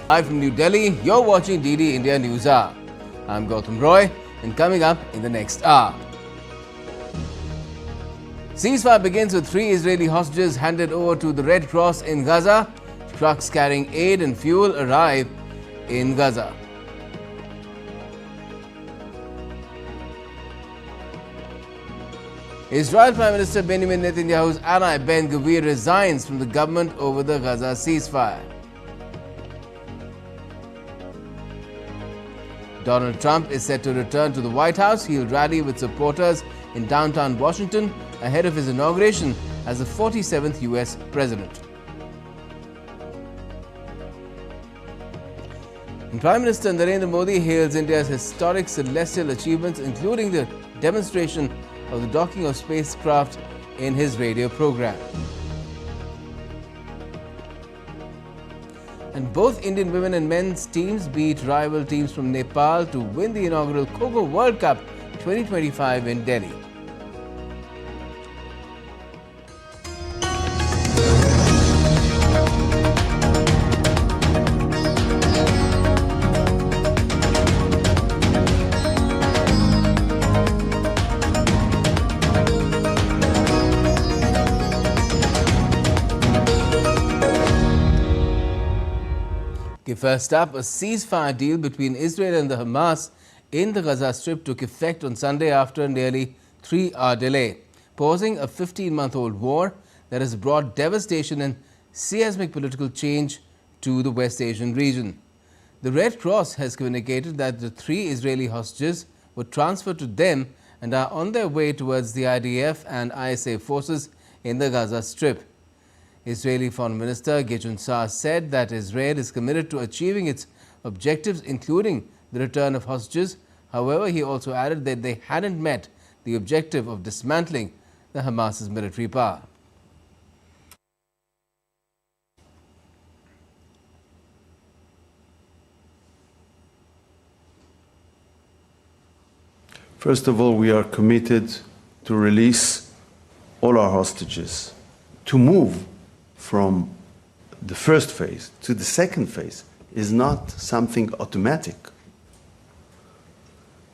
Live from New Delhi, you're watching DD India NewsHour. I'm Gautam Roy, and coming up in the next hour. Ceasefire begins with 3 Israeli hostages handed over to the Red Cross in Gaza. Trucks carrying aid and fuel arrive in Gaza. Israel Prime Minister Benjamin Netanyahu's ally Ben Gvir resigns from the government over the Gaza ceasefire. Donald Trump is set to return to the White House. He'll rally with supporters in downtown Washington ahead of his inauguration as the 47th US president. And Prime Minister Narendra Modi hails India's historic celestial achievements, including the demonstration of the docking of spacecraft in his radio program. And both Indian women and men's teams beat rival teams from Nepal to win the inaugural Kho Kho World Cup 2025 in Delhi. First up, a ceasefire deal between Israel and the Hamas in the Gaza Strip took effect on Sunday after a nearly 3-hour delay, pausing a 15-month-old war that has brought devastation and seismic political change to the West Asian region. The Red Cross has communicated that the 3 Israeli hostages were transferred to them and are on their way towards the IDF and ISA forces in the Gaza Strip. Israeli Foreign Minister Gideon Saar said that Israel is committed to achieving its objectives, including the return of hostages. However, he also added that they hadn't met the objective of dismantling the Hamas's military power. First of all, we are committed to release all our hostages. To move from the first phase to the second phase is not something automatic.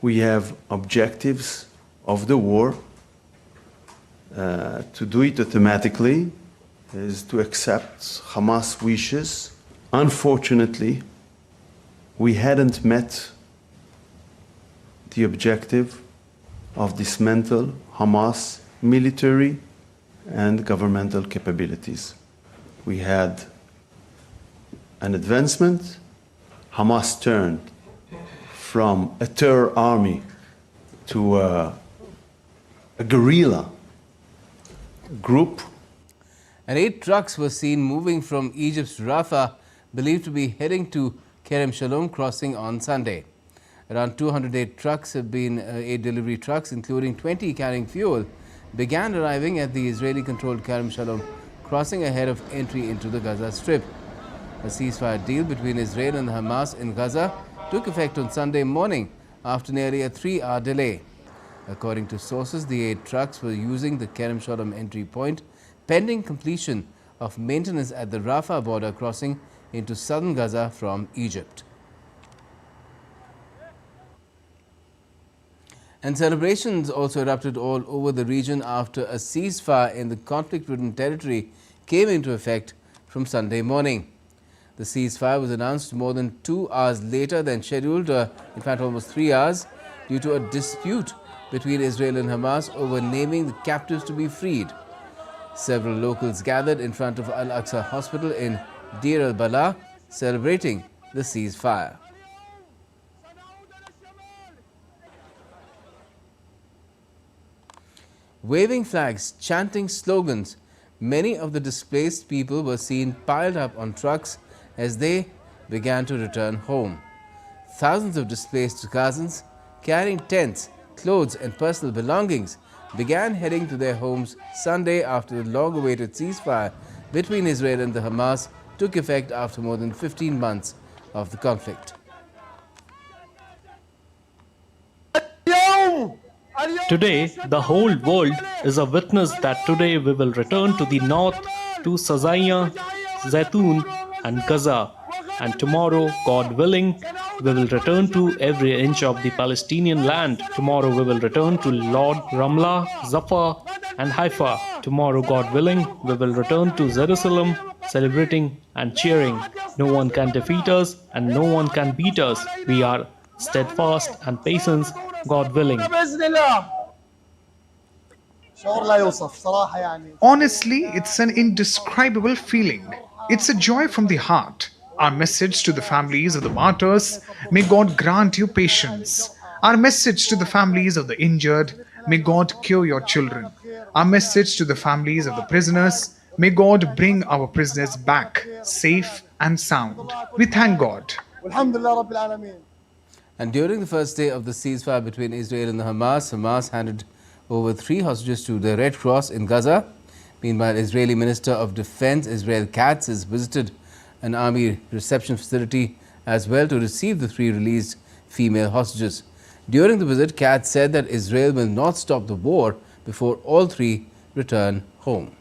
We have objectives of the war. To do it automatically is to accept Hamas wishes. Unfortunately, we hadn't met the objective of dismantle Hamas military and governmental capabilities. We had an advancement. Hamas turned from a terror army to a guerrilla group. And 8 trucks were seen moving from Egypt's Rafah, believed to be heading to Kerem Shalom crossing on Sunday. Around 208 trucks have been 8 delivery trucks, including 20 carrying fuel, began arriving at the Israeli-controlled Kerem Shalom crossing ahead of entry into the Gaza Strip. A ceasefire deal between Israel and the Hamas in Gaza took effect on Sunday morning after nearly a 3-hour delay. According to sources, the 8 trucks were using the Kerem Shalom entry point pending completion of maintenance at the Rafah border crossing into southern Gaza from Egypt. And celebrations also erupted all over the region after a ceasefire in the conflict-ridden territory came into effect from Sunday morning. The ceasefire was announced more than 2 hours later than scheduled, in fact almost 3 hours, due to a dispute between Israel and Hamas over naming the captives to be freed. Several locals gathered in front of Al-Aqsa Hospital in Deir al-Balah celebrating the ceasefire. Waving flags, chanting slogans, many of the displaced people were seen piled up on trucks as they began to return home. Thousands of displaced Gazans carrying tents, clothes and personal belongings began heading to their homes Sunday after the long-awaited ceasefire between Israel and the Hamas took effect after more than 15 months of the conflict. Today, the whole world is a witness that today we will return to the north, to Sazaya, Zaitun and Gaza. and tomorrow, God willing, we will return to every inch of the Palestinian land. Tomorrow we will return to Lord Ramla, Zafar and Haifa. Tomorrow, God willing, we will return to Jerusalem, celebrating and cheering. No one can defeat us and no one can beat us. We are steadfast and patient, God willing. Honestly, it's an indescribable feeling. It's a joy from the heart. Our message to the families of the martyrs, may God grant you patience. Our message to the families of the injured, may God cure your children. Our message to the families of the prisoners, may God bring our prisoners back safe and sound. We thank God. And during the first day of the ceasefire between Israel and the Hamas handed over 3 hostages to the Red Cross in Gaza. Meanwhile, Israeli Minister of Defense Israel Katz has visited an army reception facility as well to receive the 3 released female hostages. During the visit, Katz said that Israel will not stop the war before all 3 return home.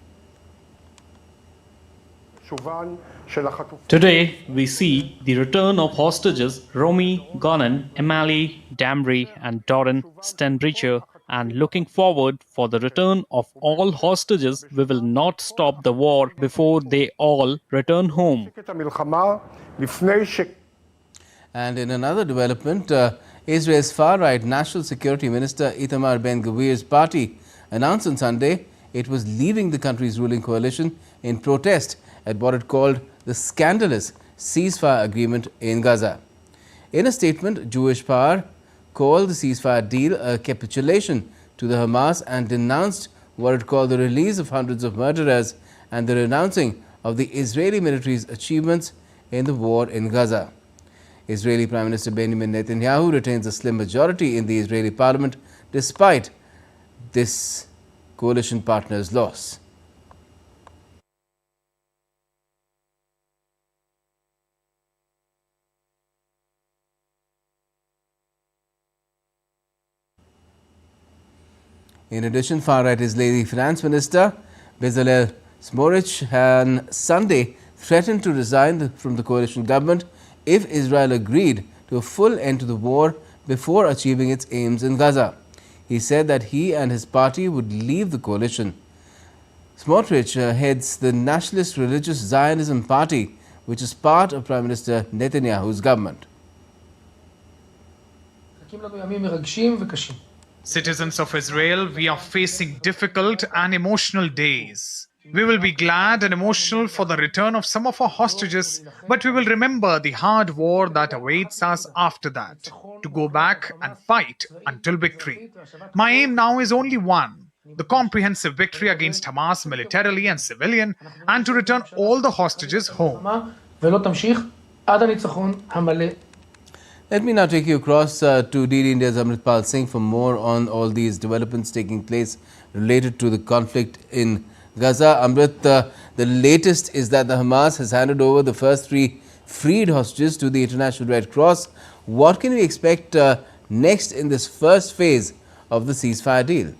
Today, we see the return of hostages Romy, Gonan, Emali, Damri, and Doran Stenricher, and looking forward for the return of all hostages. We will not stop the war before they all return home. And in another development, Israel's far-right National Security Minister Itamar Ben-Gvir's party announced on Sunday it was leaving the country's ruling coalition in protest at what it called the scandalous ceasefire agreement in Gaza. In a statement, Jewish Power called the ceasefire deal a capitulation to the Hamas and denounced what it called the release of hundreds of murderers and the renouncing of the Israeli military's achievements in the war in Gaza. Israeli Prime Minister Benjamin Netanyahu retains a slim majority in the Israeli parliament despite this coalition partner's loss. In addition, far-right Israeli Finance Minister Bezalel Smotrich on Sunday threatened to resign from the coalition government if Israel agreed to a full end to the war before achieving its aims in Gaza. He said that he and his party would leave the coalition. Smotrich heads the Nationalist Religious Zionism Party, which is part of Prime Minister Netanyahu's government. Citizens of Israel, we are facing difficult and emotional days. We will be glad and emotional for the return of some of our hostages, but we will remember the hard war that awaits us after that, to go back and fight until victory. My aim now is only one: the comprehensive victory against Hamas militarily and civilian, and to return all the hostages home. Let me now take you across to DD India's Amritpal Singh for more on all these developments taking place related to the conflict in Gaza. Amrit, the latest is that the Hamas has handed over the first 3 freed hostages to the International Red Cross. What can we expect next in this first phase of the ceasefire deal?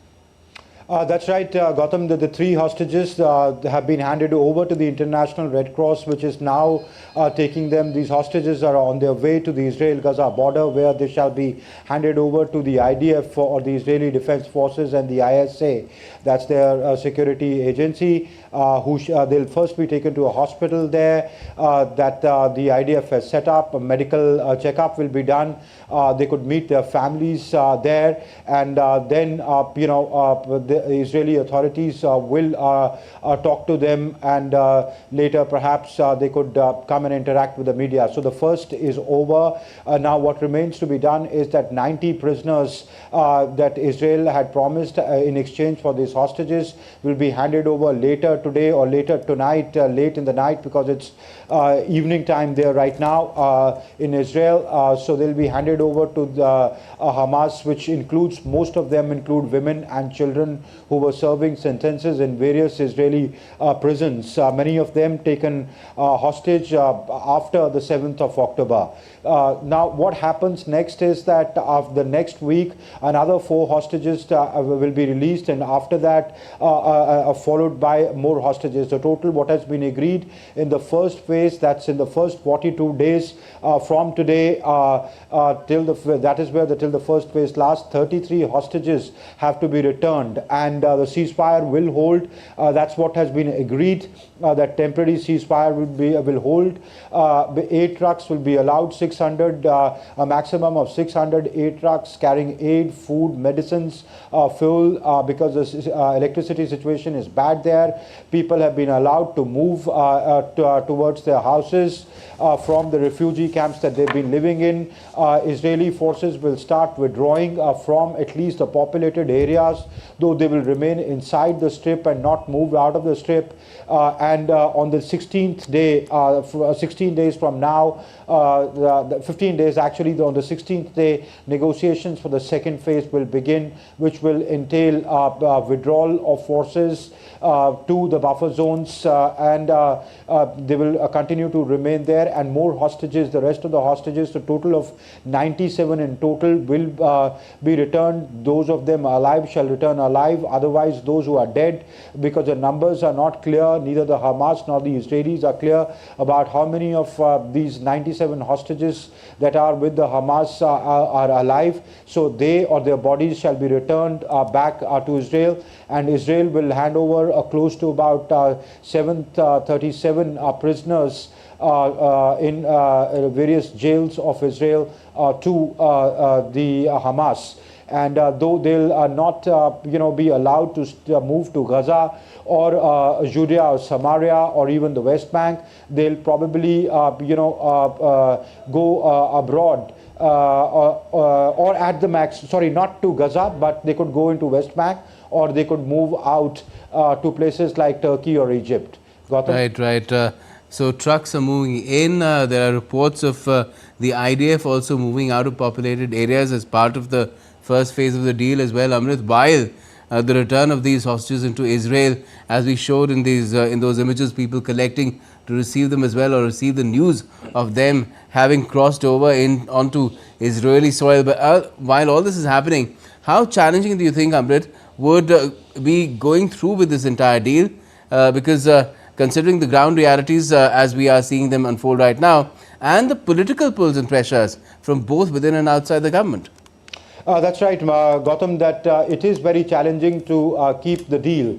That's right, Gautam. The 3 hostages have been handed over to the International Red Cross, which is now taking them. These hostages are on their way to the Israel-Gaza border, where they shall be handed over to the IDF or the Israeli Defense Forces and the ISA. That's their security agency. They'll first be taken to a hospital there that the IDF has set up. A medical checkup will be done. They could meet their families there, and then the Israeli authorities will talk to them, and later perhaps they could come and interact with the media. So the first is over. Now what remains to be done is that 90 prisoners that Israel had promised in exchange for these hostages will be handed over later today or later tonight, late in the night, because it's evening time there right now in Israel. So they'll be handed over to the Hamas, which includes, most of them include women and children who were serving sentences in various Israeli prisons, many of them taken hostage after the 7th of October. Now, what happens next is that the next week, another 4 hostages will be released, and after that, followed by more hostages. The total, what has been agreed in the first phase, that's in the first 42 days from today till the first phase lasts, 33 hostages have to be returned, and the ceasefire will hold. That's what has been agreed. That temporary ceasefire will hold. 8 trucks will be allowed, 600, a maximum of 608 trucks carrying aid, food, medicines, fuel, because the electricity situation is bad there. People have been allowed to move towards their houses from the refugee camps that they've been living in. Israeli forces will start withdrawing from at least the populated areas, though they will remain inside the strip and not move out of the strip. And on the 16th day, 16 days from now, 15 days actually, on the 16th day, negotiations for the second phase will begin, which will entail withdrawal of forces to the buffer zones, and they will continue to remain there, and more hostages, the rest of the hostages, a total of 97 in total, will be returned. Those of them alive shall return alive, otherwise those who are dead, because the numbers are not clear, neither the Hamas nor the Israelis are clear about how many of these 97 hostages that are with the Hamas are alive. So they or their bodies shall be returned back to Israel, and Israel will hand over close to about 737 prisoners in various jails of Israel to the Hamas. And though they'll not be allowed to move to Gaza or Judea or Samaria or even the West Bank, they'll probably go abroad or at the max, sorry, not to Gaza, but they could go into West Bank, or they could move out to places like Turkey or Egypt. Gautam? Right. So trucks are moving in. There are reports of the IDF also moving out of populated areas as part of the first phase of the deal as well, Amrit, while the return of these hostages into Israel, as we showed in those images, people collecting to receive them as well, or receive the news of them having crossed over onto Israeli soil. But while all this is happening, how challenging do you think, Amrit, would be going through with this entire deal? Because considering the ground realities as we are seeing them unfold right now, and the political pulls and pressures from both within and outside the government. That's right, Gautam, that it is very challenging to keep the deal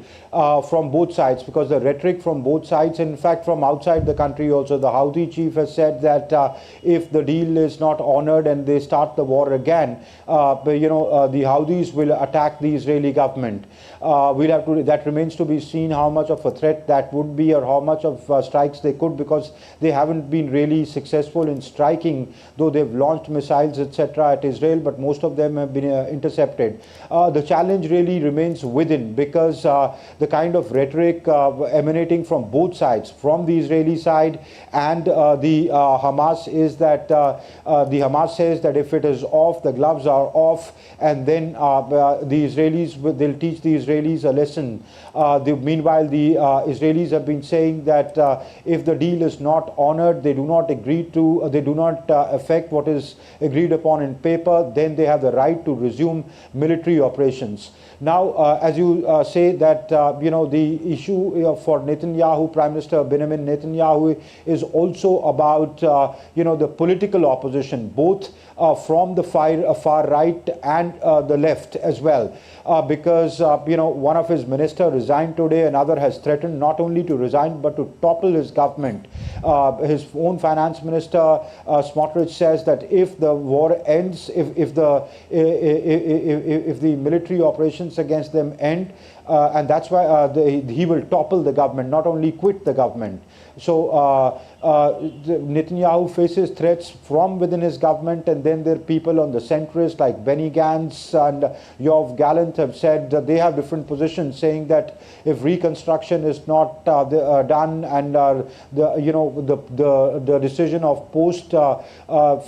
from both sides, because the rhetoric from both sides, in fact from outside the country also, the Houthi chief has said that if the deal is not honored and they start the war again, the Houthis will attack the Israeli government. That remains to be seen how much of a threat that would be, or how much of strikes they could, because they haven't been really successful in striking, though they've launched missiles, etc. at Israel, but most of them have been intercepted. The challenge really remains within, because the kind of rhetoric emanating from both sides, from the Israeli side and the Hamas, is that the Hamas says that if it is off, the gloves are off, and then the Israelis, they'll teach the Israelis a lesson. Meanwhile, the Israelis have been saying that if the deal is not honored, they do not affect what is agreed upon in paper, then they have the right to resume military operations. Now, as you say that, the issue for Netanyahu, Prime Minister Benjamin Netanyahu, is also about, the political opposition, both from the far right and the left as well. Because, one of his ministers resigned today, another has threatened not only to resign, but to topple his government. His own finance minister, Smotrich, says that if the war ends, if the military operations against them end, and that's why he will topple the government, not only quit the government. So Netanyahu faces threats from within his government, and then there are people on the centrist like Benny Gantz and Yoav Gallant have said that they have different positions, saying that if reconstruction is not done and the decision of post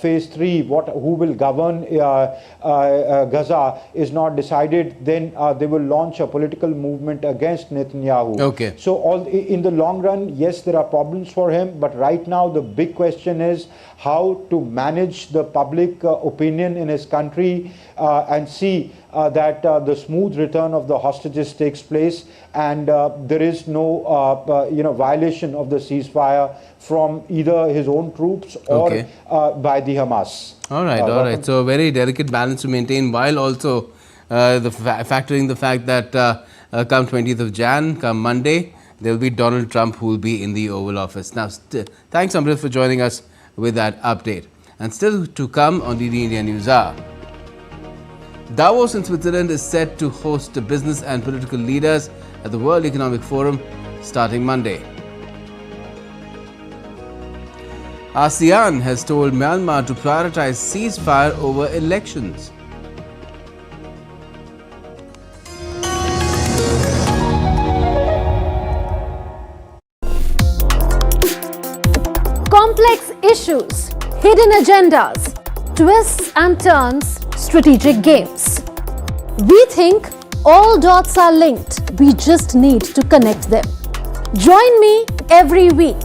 phase 3, who will govern Gaza is not decided, then they will launch a political movement against Netanyahu. Okay. So in the long run, yes, there are problems for him, but right now the big question is how to manage the public opinion in his country and see that the smooth return of the hostages takes place, and there is no violation of the ceasefire from either his own troops or by the Hamas. All right. So very delicate balance to maintain, while also factoring the fact that come 20th of Jan, come Monday, there will be Donald Trump who will be in the Oval Office. Now, thanks Amrit for joining us with that update. And still to come on DD India NewsHour. Davos in Switzerland is set to host business and political leaders at the World Economic Forum starting Monday. ASEAN has told Myanmar to prioritize ceasefire over elections. Complex issues, hidden agendas, twists and turns, strategic games. We think all dots are linked. We just need to connect them. Join me every week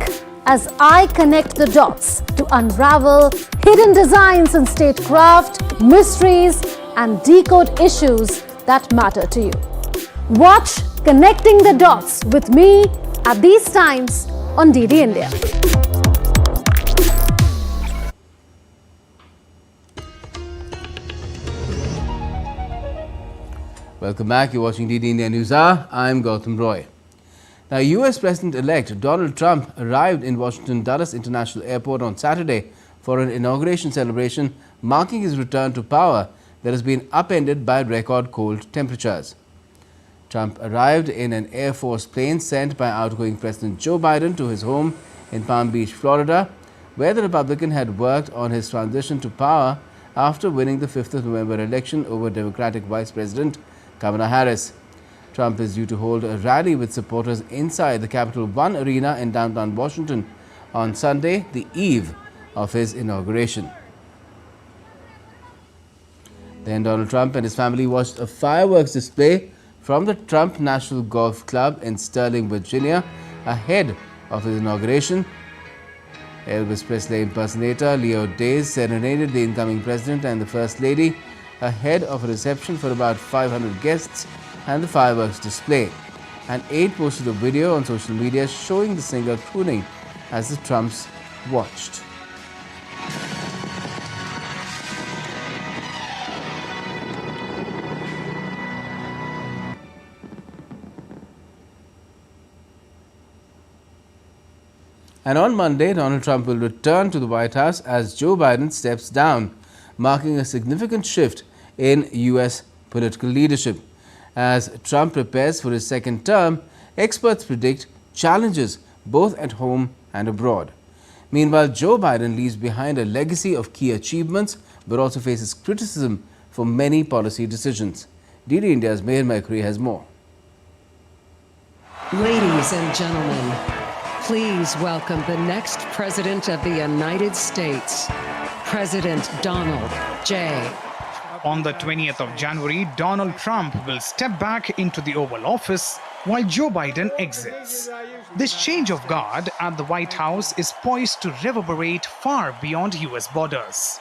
as I connect the dots to unravel hidden designs in statecraft, mysteries, and decode issues that matter to you. Watch Connecting the Dots with me at these times on DD India. Welcome back. You're watching DD India NewsHour. I'm Gautam Roy. Now, US President-elect Donald Trump arrived in Washington Dulles International Airport on Saturday for an inauguration celebration marking his return to power that has been upended by record cold temperatures. Trump arrived in an Air Force plane sent by outgoing President Joe Biden to his home in Palm Beach, Florida, where the Republican had worked on his transition to power after winning the 5th of November election over Democratic Vice President Kamala Harris. Trump is due to hold a rally with supporters inside the Capital One Arena in downtown Washington on Sunday, the eve of his inauguration. Then Donald Trump and his family watched a fireworks display from the Trump National Golf Club in Sterling, Virginia, ahead of his inauguration. Elvis Presley impersonator Leo Days serenaded the incoming president and the First Lady ahead of a reception for about 500 guests and the fireworks display. An aide posted a video on social media showing the singer crooning as the Trumps watched. And on Monday, Donald Trump will return to the White House as Joe Biden steps down, marking a significant shift in U.S. political leadership. As Trump prepares for his second term, experts predict challenges both at home and abroad. Meanwhile, Joe Biden leaves behind a legacy of key achievements but also faces criticism for many policy decisions. DD India's Meher Mercury has more. Ladies and gentlemen, please welcome the next President of the United States, President Donald J. On the 20th of January, Donald Trump will step back into the Oval Office while Joe Biden exits. This change of guard at the White House is poised to reverberate far beyond US borders.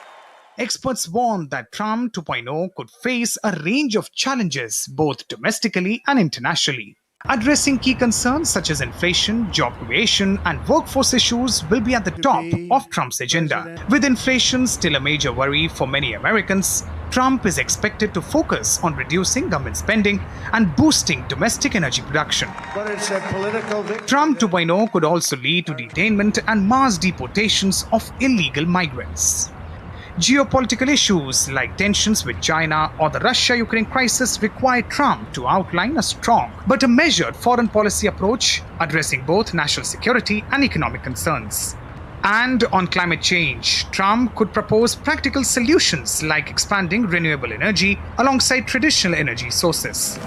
Experts warn that Trump 2.0 could face a range of challenges both domestically and internationally. Addressing key concerns such as inflation, job creation, and workforce issues will be at the top of Trump's agenda. With inflation still a major worry for many Americans, Trump is expected to focus on reducing government spending and boosting domestic energy production. Trump 2.0 could also lead to detainment and mass deportations of illegal migrants. Geopolitical issues like tensions with China or the Russia-Ukraine crisis require Trump to outline a strong but a measured foreign policy approach addressing both national security and economic concerns. And on climate change, Trump could propose practical solutions like expanding renewable energy alongside traditional energy sources.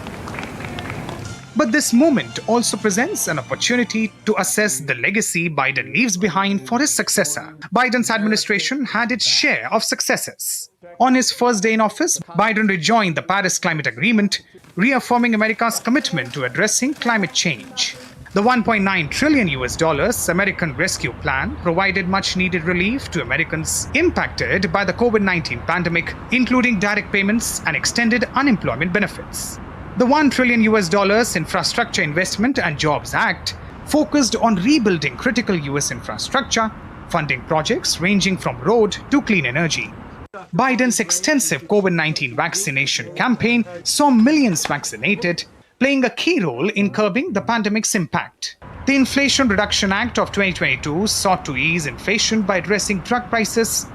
But this moment also presents an opportunity to assess the legacy Biden leaves behind for his successor. Biden's administration had its share of successes. On his first day in office, Biden rejoined the Paris Climate Agreement, reaffirming America's commitment to addressing climate change. The $1.9 trillion American Rescue Plan provided much-needed relief to Americans impacted by the COVID-19 pandemic, including direct payments and extended unemployment benefits. The $1 trillion Infrastructure Investment and Jobs Act focused on rebuilding critical U.S. infrastructure, funding projects ranging from road to clean energy. Biden's extensive COVID-19 vaccination campaign saw millions vaccinated, playing a key role in curbing the pandemic's impact. The Inflation Reduction Act of 2022 sought to ease inflation by addressing drug prices,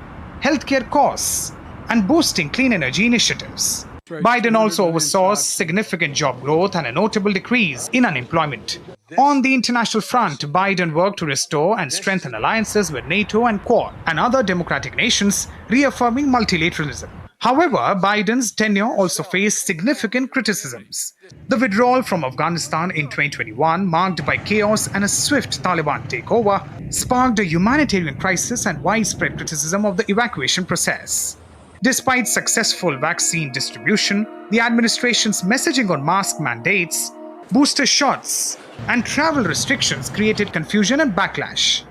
healthcare costs, and boosting clean energy initiatives. Biden also oversaw significant job growth and a notable decrease in unemployment. On the international front, Biden worked to restore and strengthen alliances with NATO and Quad and other democratic nations, reaffirming multilateralism. However, Biden's tenure also faced significant criticisms. The withdrawal from Afghanistan in 2021, marked by chaos and a swift Taliban takeover, sparked a humanitarian crisis and widespread criticism of the evacuation process. Despite successful vaccine distribution, the administration's messaging on mask mandates, booster shots, and travel restrictions created confusion and backlash.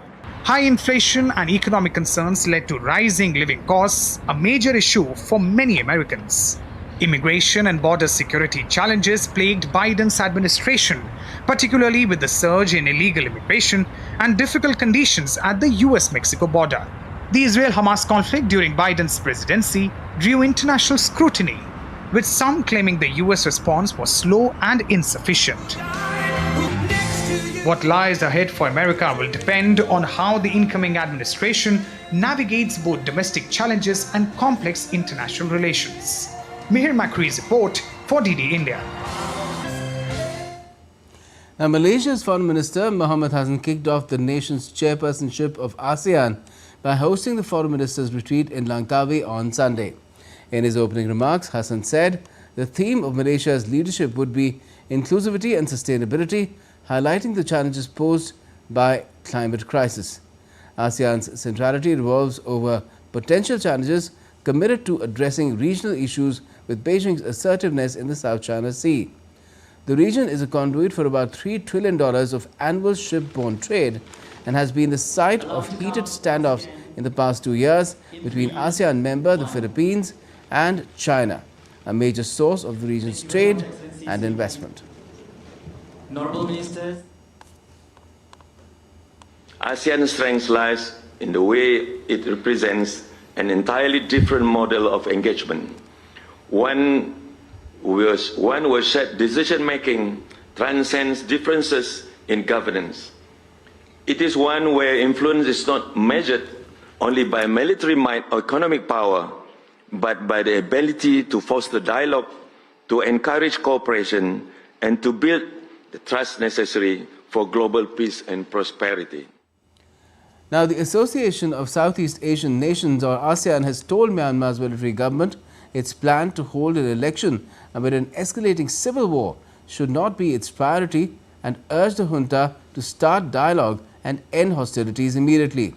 High inflation and economic concerns led to rising living costs, a major issue for many Americans. Immigration and border security challenges plagued Biden's administration, particularly with the surge in illegal immigration and difficult conditions at the US-Mexico border. The Israel-Hamas conflict during Biden's presidency drew international scrutiny, with some claiming the US response was slow and insufficient. What lies ahead for America will depend on how the incoming administration navigates both domestic challenges and complex international relations. Mihir Makri's report for DD India. Now, Malaysia's Foreign Minister Mohammed Hassan kicked off the nation's chairpersonship of ASEAN by hosting the Foreign Ministers' retreat in Langkawi on Sunday. In his opening remarks, Hassan said the theme of Malaysia's leadership would be inclusivity and sustainability, highlighting the challenges posed by climate crisis. ASEAN's centrality revolves over potential challenges committed to addressing regional issues with Beijing's assertiveness in the South China Sea. The region is a conduit for about $3 trillion of annual shipborne trade and has been the site of heated standoffs in the past 2 years between ASEAN member the Philippines and China, a major source of the region's trade and investment. Honorable Ministers, ASEAN's strength lies in the way it represents an entirely different model of engagement. One where shared decision-making transcends differences in governance. It is one where influence is not measured only by military might or economic power, but by the ability to foster dialogue, to encourage cooperation, and to build the trust necessary for global peace and prosperity. Now, the Association of Southeast Asian Nations, or ASEAN, has told Myanmar's military government its plan to hold an election amid an escalating civil war should not be its priority and urged the junta to start dialogue and end hostilities immediately.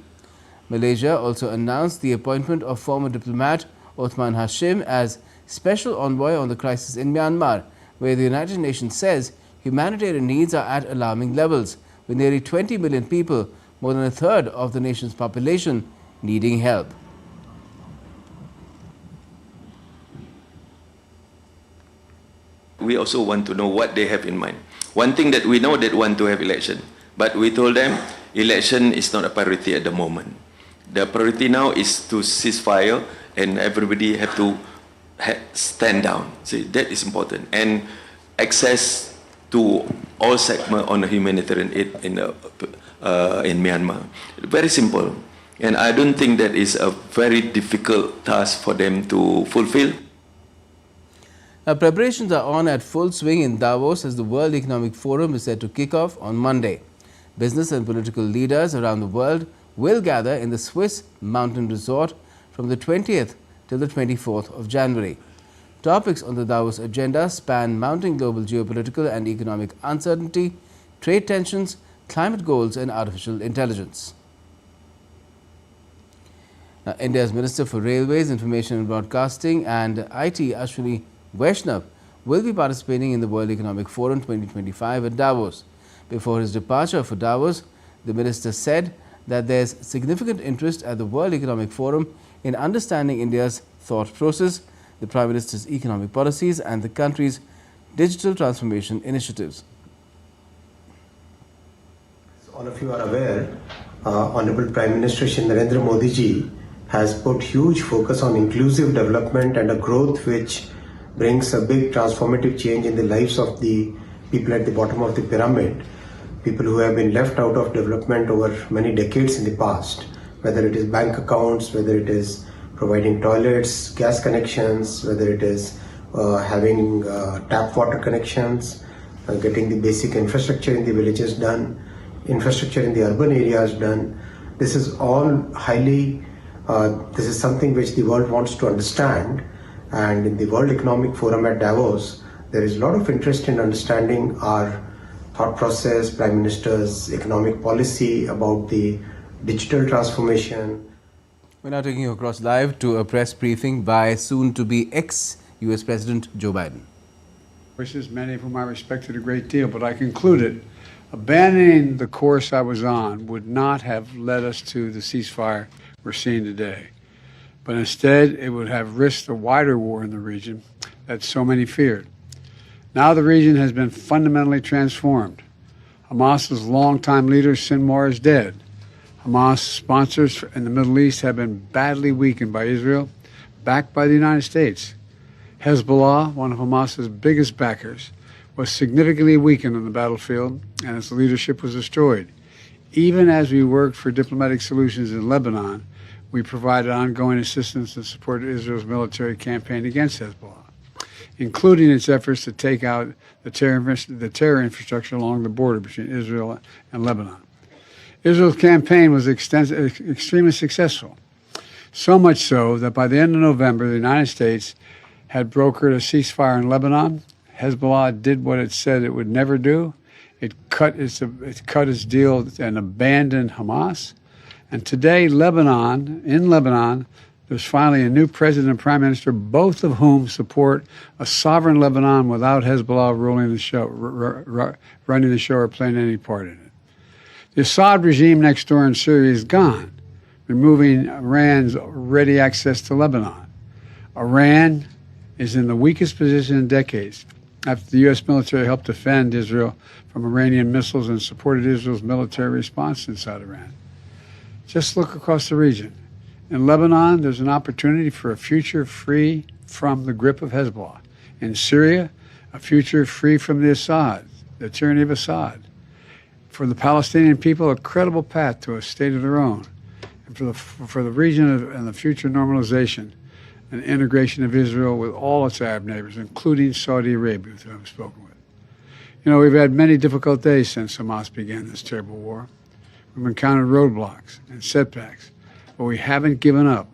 Malaysia also announced the appointment of former diplomat Othman Hashim as special envoy on the crisis in Myanmar, where the United Nations says humanitarian needs are at alarming levels, with nearly 20 million people, more than a third of the nation's population, needing help. We also want to know what they have in mind. One thing that we know, that want to have election, but we told them election is not a priority at the moment. The priority now is to ceasefire and everybody have to stand down. See, that is important. And access to all segments on the humanitarian aid in Myanmar. Very simple. And I don't think that is a very difficult task for them to fulfill. Preparations are on at full swing in Davos as the World Economic Forum is set to kick off on Monday. Business and political leaders around the world will gather in the Swiss mountain resort from the 20th till the 24th of January. Topics on the Davos agenda span mounting global geopolitical and economic uncertainty, trade tensions, climate goals and artificial intelligence. Now, India's Minister for Railways, Information and Broadcasting and IT, Ashwini Vaishnav, will be participating in the World Economic Forum 2025 at Davos. Before his departure for Davos, the minister said that there is significant interest at the World Economic Forum in understanding India's thought process, the Prime Minister's economic policies and the country's digital transformation initiatives. All of you are aware, Honorable Prime Minister Shri Narendra Modi ji has put huge focus on inclusive development and a growth which brings a big transformative change in the lives of the people at the bottom of the pyramid, people who have been left out of development over many decades in the past, whether it is bank accounts, whether it is providing toilets, gas connections, whether it is having tap water connections, getting the basic infrastructure in the villages done, infrastructure in the urban areas done. This is all highly, this is something which the world wants to understand, and in the World Economic Forum at Davos, there is a lot of interest in understanding our thought process, Prime Minister's economic policy about the digital transformation. We're now taking you across live to a press briefing by soon-to-be ex-US President Joe Biden. Many of whom I respected a great deal, but I concluded abandoning the course I was on would not have led us to the ceasefire we're seeing today. But instead, it would have risked a wider war in the region that so many feared. Now the region has been fundamentally transformed. Hamas's longtime leader, Sinwar, is dead. Hamas sponsors in the Middle East have been badly weakened by Israel, backed by the United States. Hezbollah, one of Hamas's biggest backers, was significantly weakened on the battlefield, and its leadership was destroyed. Even as we worked for diplomatic solutions in Lebanon, we provided ongoing assistance and supported Israel's military campaign against Hezbollah, including its efforts to take out the terror infrastructure along the border between Israel and Lebanon. Israel's campaign was extremely successful, so much so that by the end of November, the United States had brokered a ceasefire in Lebanon. Hezbollah did what it said it would never do. It cut its deal and abandoned Hamas. And today, in Lebanon, there's finally a new president and prime minister, both of whom support a sovereign Lebanon without Hezbollah running the show or playing any part in it. The Assad regime next door in Syria is gone, removing Iran's ready access to Lebanon. Iran is in the weakest position in decades after the U.S. military helped defend Israel from Iranian missiles and supported Israel's military response inside Iran. Just look across the region. In Lebanon, there's an opportunity for a future free from the grip of Hezbollah. In Syria, a future free from the tyranny of Assad. For the Palestinian people, a credible path to a state of their own. And for the region and the future normalization and integration of Israel with all its Arab neighbors, including Saudi Arabia, who I've spoken with. You know, we've had many difficult days since Hamas began this terrible war. We've encountered roadblocks and setbacks, but we haven't given up.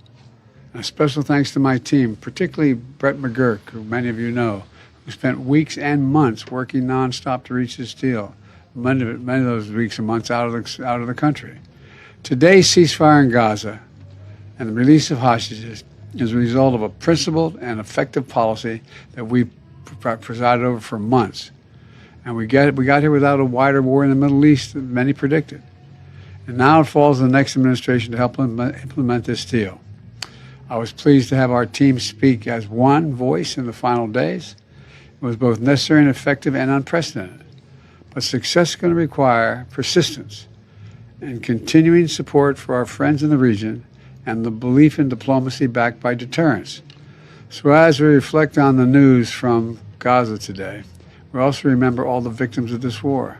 And a special thanks to my team, particularly Brett McGurk, who many of you know, who spent weeks and months working nonstop to reach this deal. Many of those weeks and months out of the country. Today's ceasefire in Gaza and the release of hostages is a result of a principled and effective policy that we presided over for months. And we got here without a wider war in the Middle East than many predicted. And now it falls on the next administration to help implement this deal. I was pleased to have our team speak as one voice in the final days. It was both necessary and effective and unprecedented. But success is going to require persistence and continuing support for our friends in the region and the belief in diplomacy backed by deterrence. So as we reflect on the news from Gaza today, we also remember all the victims of this war.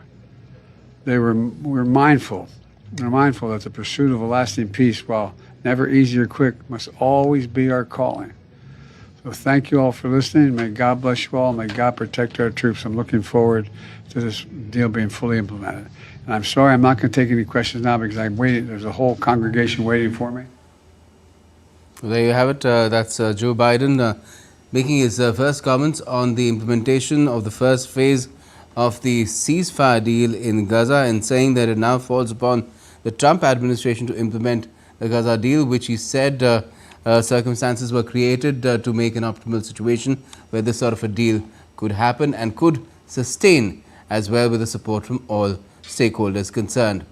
We're mindful We're mindful that the pursuit of a lasting peace, while never easy or quick, must always be our calling. So thank you all for listening. May God bless you all. May God protect our troops. I'm looking forward to this deal being fully implemented. And I'm sorry I'm not going to take any questions now because I'm waiting. There's a whole congregation waiting for me. Well, there you have it. That's Joe Biden making his first comments on the implementation of the first phase of the ceasefire deal in Gaza, and saying that it now falls upon the Trump administration to implement the Gaza deal, which he said circumstances were created to make an optimal situation where this sort of a deal could happen and could sustain as well, with the support from all stakeholders concerned.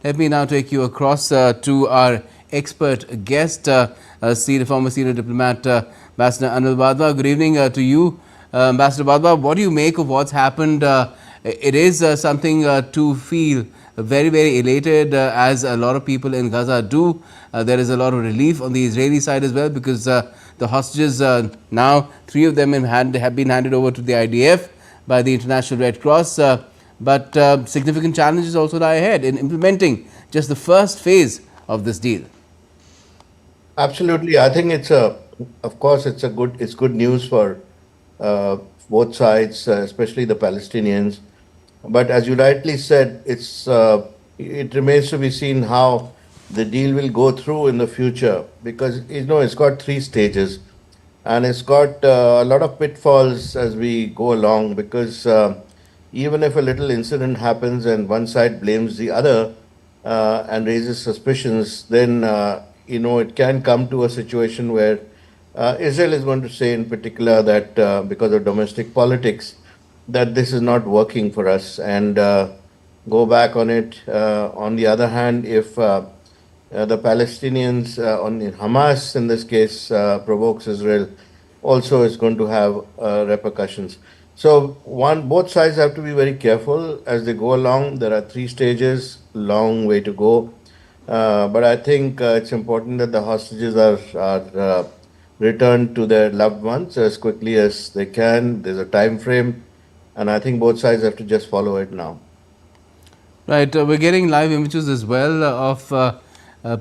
Let me now take you across to our expert guest, former senior diplomat, Ambassador Anil Wadhwa. Good evening to you, Ambassador Wadhwa. What do you make of what's happened? It is something to feel very, very elated, as a lot of people in Gaza do. There is a lot of relief on the Israeli side as well, because the hostages, now 3 of them have been handed over to the IDF by the International Red Cross. But significant challenges also lie ahead in implementing just the first phase of this deal. Absolutely, I think of course, it's good news for both sides, especially the Palestinians. But as you rightly said, it remains to be seen how the deal will go through in the future, because it's got 3 stages, and it's got a lot of pitfalls as we go along, because even if a little incident happens and one side blames the other and raises suspicions, then it can come to a situation where Israel is going to say in particular that because of domestic politics, that this is not working for us, and go back on it. On the other hand, if the Palestinians, on Hamas in this case, provokes Israel, also is going to have repercussions. So both sides have to be very careful as they go along. There are 3 stages, long way to go. But I think it's important that the hostages are returned to their loved ones as quickly as they can. There's a time frame, and I think both sides have to just follow it now. Right, we're getting live images as well of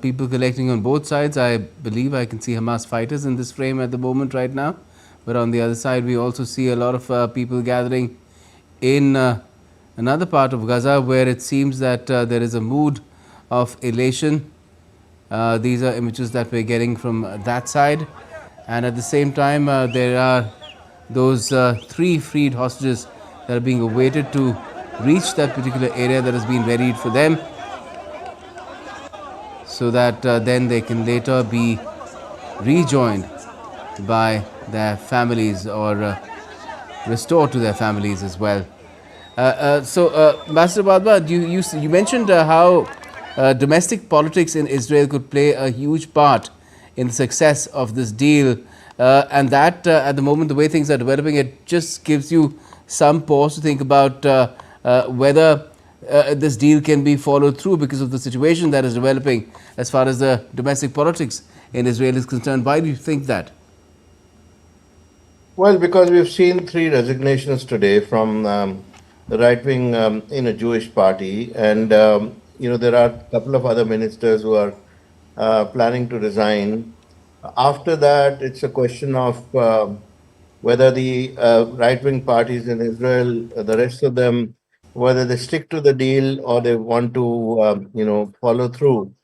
people collecting on both sides. I believe I can see Hamas fighters in this frame at the moment right now. But on the other side, we also see a lot of people gathering in another part of Gaza, where it seems that there is a mood of elation. These are images that we're getting from that side. And at the same time, there are those 3 freed hostages that are being awaited to reach that particular area that has been readied for them, so that then they can later be rejoined by their families, or restored to their families as well. Ambassador Wadhwa, you mentioned how domestic politics in Israel could play a huge part in the success of this deal, and that at the moment, the way things are developing, it just gives you some pause to think about whether this deal can be followed through, because of the situation that is developing as far as the domestic politics in Israel is concerned. Why do you think that? Well, because we've seen 3 resignations today from the right-wing in a Jewish party, and there are a couple of other ministers who are planning to resign. After that, it's a question of whether the right-wing parties in Israel, the rest of them, whether they stick to the deal or they want to, follow through.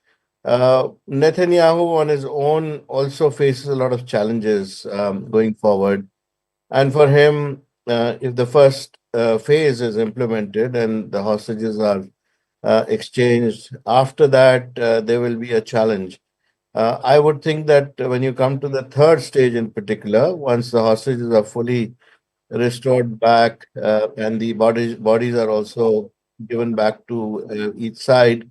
Netanyahu on his own also faces a lot of challenges going forward. And for him, if the first phase is implemented and the hostages are exchanged, after that, there will be a challenge. I would think that when you come to the 3rd stage in particular, once the hostages are fully restored back and the bodies are also given back to each side,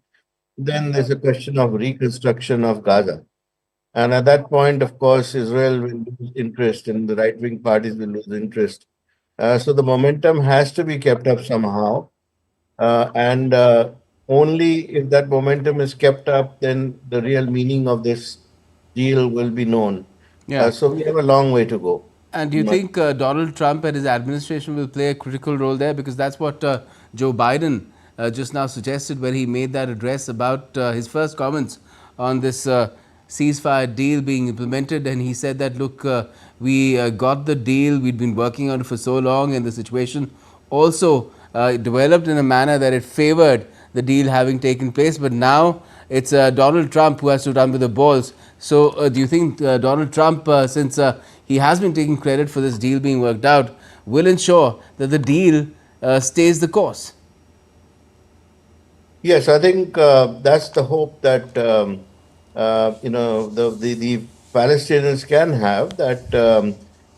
then there's a question of reconstruction of Gaza. And at that point, of course, Israel will lose interest and the right-wing parties will lose interest. So the momentum has to be kept up somehow. And only if that momentum is kept up, then the real meaning of this deal will be known. So we have a long way to go. And do you think Donald Trump and his administration will play a critical role there? Because that's what Joe Biden just now suggested when he made that address about his first comments on this ceasefire deal being implemented, and he said that, look, we got the deal, we'd been working on it for so long, and the situation also developed in a manner that it favored the deal having taken place, but now it's Donald Trump who has to run with the balls. So do you think Donald Trump, since he has been taking credit for this deal being worked out, will ensure that the deal stays the course? Yes, I think that's the hope that the Palestinians can have, that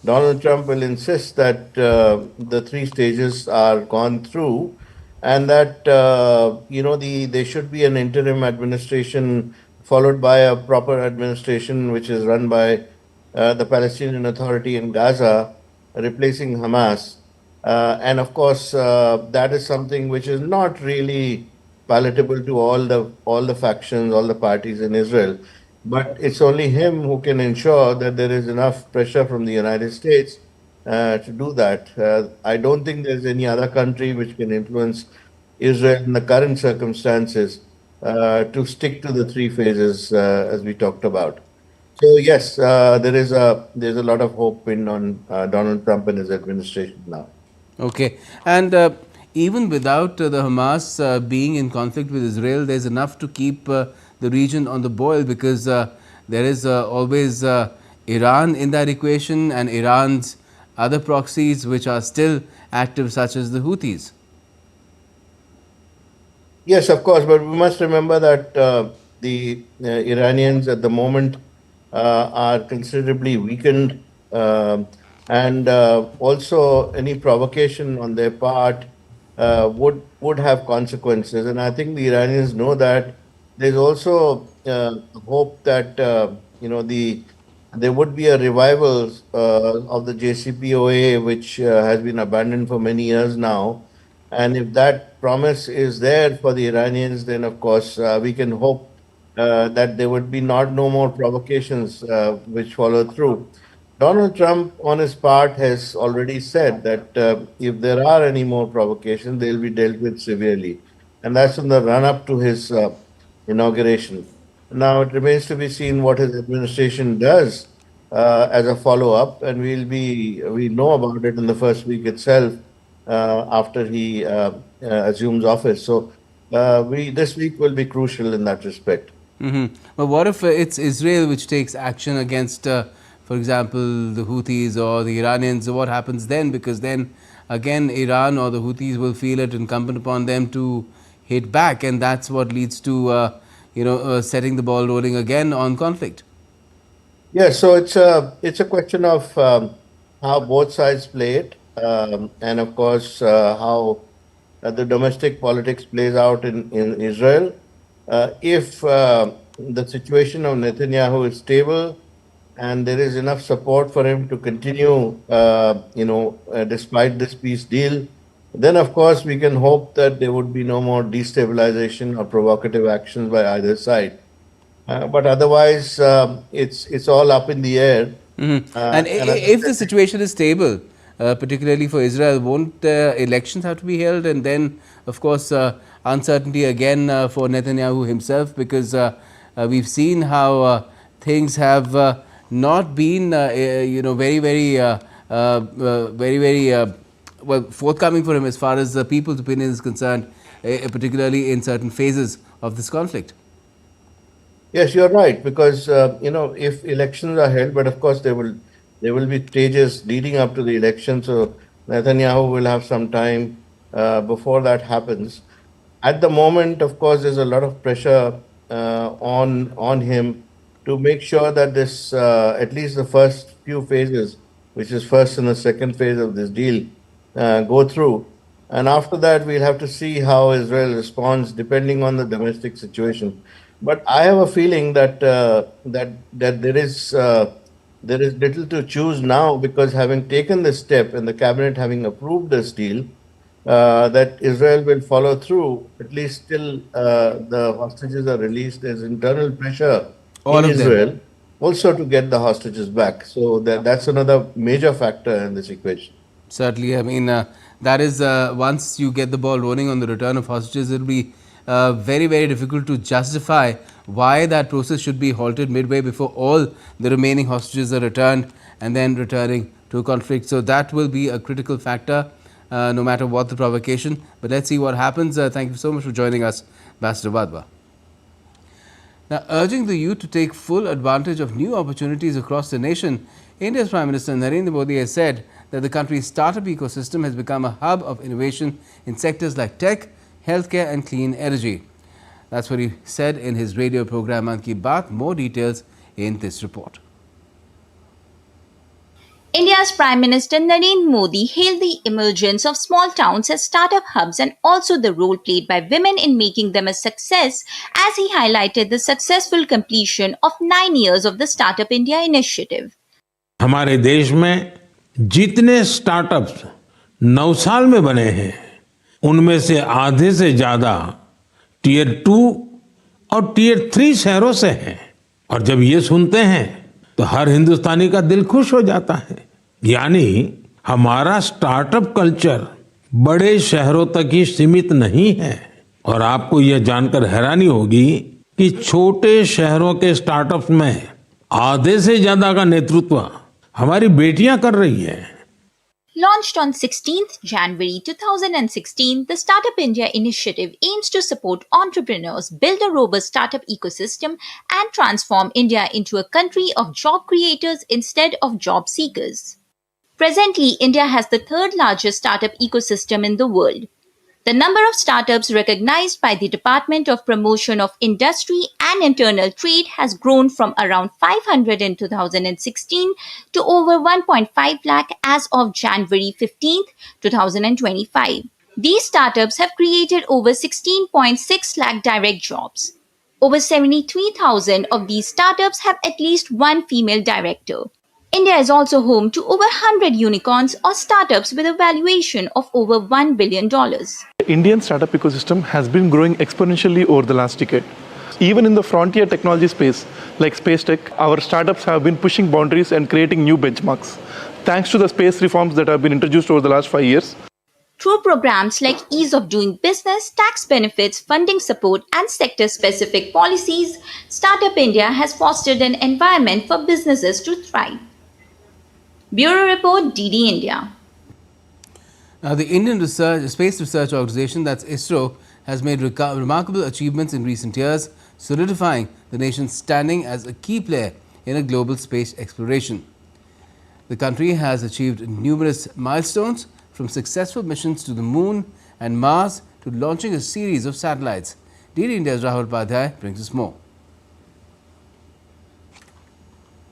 Donald Trump will insist that the three stages are gone through, and that there should be an interim administration followed by a proper administration which is run by the Palestinian Authority in Gaza, replacing Hamas. And of course, that is something which is not really palatable to all the factions, all the parties in Israel. But it's only him who can ensure that there is enough pressure from the United States to do that. I don't think there's any other country which can influence Israel in the current circumstances to stick to the three phases as we talked about. So yes, there's a lot of hope on Donald Trump and his administration now. Okay, and even without the Hamas being in conflict with Israel, there's enough to keep the region on the boil, because there is always Iran in that equation, and Iran's other proxies which are still active, such as the Houthis. Yes, of course, but we must remember that the Iranians at the moment are considerably weakened, and also any provocation on their part would have consequences. And I think the Iranians know that. There's also hope that there would be a revival of the JCPOA, which has been abandoned for many years now. And if that promise is there for the Iranians, then of course we can hope that there would be no more provocations which follow through. Donald Trump, on his part, has already said that if there are any more provocations, they'll be dealt with severely. And that's in the run-up to his inauguration. Now it remains to be seen what his administration does as a follow-up, and we'll know about it in the first week itself after he assumes office. So this week will be crucial in that respect. But what if it's Israel which takes action against, for example, the Houthis or the Iranians? What happens then? Because then again Iran or the Houthis will feel it incumbent upon them to hit back, and that's what leads to setting the ball rolling again on conflict. Yes, so it's a question of how both sides play it, and of course how the domestic politics plays out in Israel. If the situation of Netanyahu is stable and there is enough support for him to continue, despite this peace deal, then of course we can hope that there would be no more destabilization or provocative actions by either side. But otherwise, it's all up in the air. And if the situation is stable, particularly for Israel, won't elections have to be held? And then, of course, uncertainty again for Netanyahu himself, because we've seen how things have not been, very forthcoming for him as far as the people's opinion is concerned, particularly in certain phases of this conflict. Yes, you're right, because if elections are held, but of course there will be stages leading up to the election, so Netanyahu will have some time before that happens. At the moment, of course, there's a lot of pressure on him to make sure that this, at least the first few phases, which is first and the second phase of this deal, go through. And after that, we'll have to see how Israel responds, depending on the domestic situation. But I have a feeling that there is little to choose now, because having taken this step and the cabinet having approved this deal, that Israel will follow through, at least till the hostages are released. There's internal pressure in Israel also to get the hostages back. So that's another major factor in this equation. Certainly, I mean, that is, once you get the ball rolling on the return of hostages, it will be very, very difficult to justify why that process should be halted midway before all the remaining hostages are returned and then returning to a conflict. So that will be a critical factor, no matter what the provocation. But let's see what happens. Thank you so much for joining us, Ambassador Wadhwa. Now, urging the youth to take full advantage of new opportunities across the nation, India's Prime Minister Narendra Modi has said that the country's startup ecosystem has become a hub of innovation in sectors like tech, healthcare and clean energy. That's what he said in his radio program Mann Ki Baat. More details in this report. India's Prime Minister Narendra Modi hailed the emergence of small towns as startup hubs and also the role played by women in making them a success, as he highlighted the successful completion of 9 years of the Startup India initiative. हमारे देश में जितने startups 9 साल में बने हैं, उनमें से आधे से ज्यादा टियर 2 और टियर 3 शहरों से हैं। और जब ये सुनते हैं तो हर हिंदुस्तानी का दिल खुश हो जाता है। यानी हमारा स्टार्टअप कल्चर बड़े शहरों तक ही सीमित नहीं है। और आपको यह जानकर हैरानी होगी कि छोटे शहरों के स्टार्टअप्स में आधे से ज्यादा का नेतृत्व हमारी बेटियां कर रही हैं। Launched on 16th January 2016, the Startup India initiative aims to support entrepreneurs, build a robust startup ecosystem, and transform India into a country of job creators instead of job seekers. Presently, India has the third largest startup ecosystem in the world. The number of startups recognized by the Department of Promotion of Industry and Internal Trade has grown from around 500 in 2016 to over 1.5 lakh as of January 15, 2025. These startups have created over 16.6 lakh direct jobs. Over 73,000 of these startups have at least one female director. India is also home to over 100 unicorns or startups with a valuation of over $1 billion. The Indian startup ecosystem has been growing exponentially over the last decade. Even in the frontier technology space, like space tech, our startups have been pushing boundaries and creating new benchmarks. Thanks to the space reforms that have been introduced over the last 5 years. Through programs like ease of doing business, tax benefits, funding support, and sector-specific policies, Startup India has fostered an environment for businesses to thrive. Bureau Report, DD India. Now, the Indian Space Research Organization, that's ISRO, has made remarkable achievements in recent years, solidifying the nation's standing as a key player in a global space exploration. The country has achieved numerous milestones, from successful missions to the Moon and Mars to launching a series of satellites. DD India's Rahul Padhyay brings us more.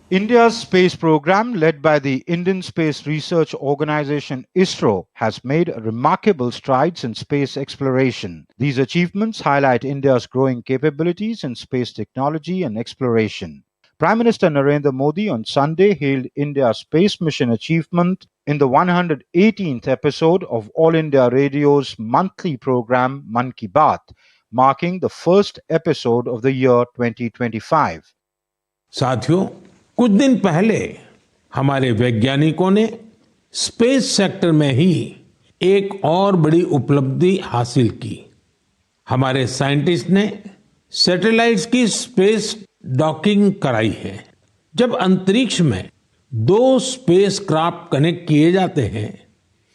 India's space program, led by the Indian Space Research Organization ISRO, has made remarkable strides in space exploration. These achievements highlight India's growing capabilities in space technology and exploration. Prime Minister Narendra Modi on Sunday hailed India's space mission achievement in the 118th episode of All India Radio's monthly program Mann Ki Baat, marking the first episode of the year 2025. साथियों, कुछ दिन पहले हमारे वैज्ञानिकों ने space sector में ही एक और बड़ी उपलब्धि हासिल की। हमारे साइंटिस्ट ने सैटेलाइट्स की स्पेस डॉकिंग कराई है। जब अंतरिक्ष में 2 स्पेसक्राफ्ट कनेक्ट किए जाते हैं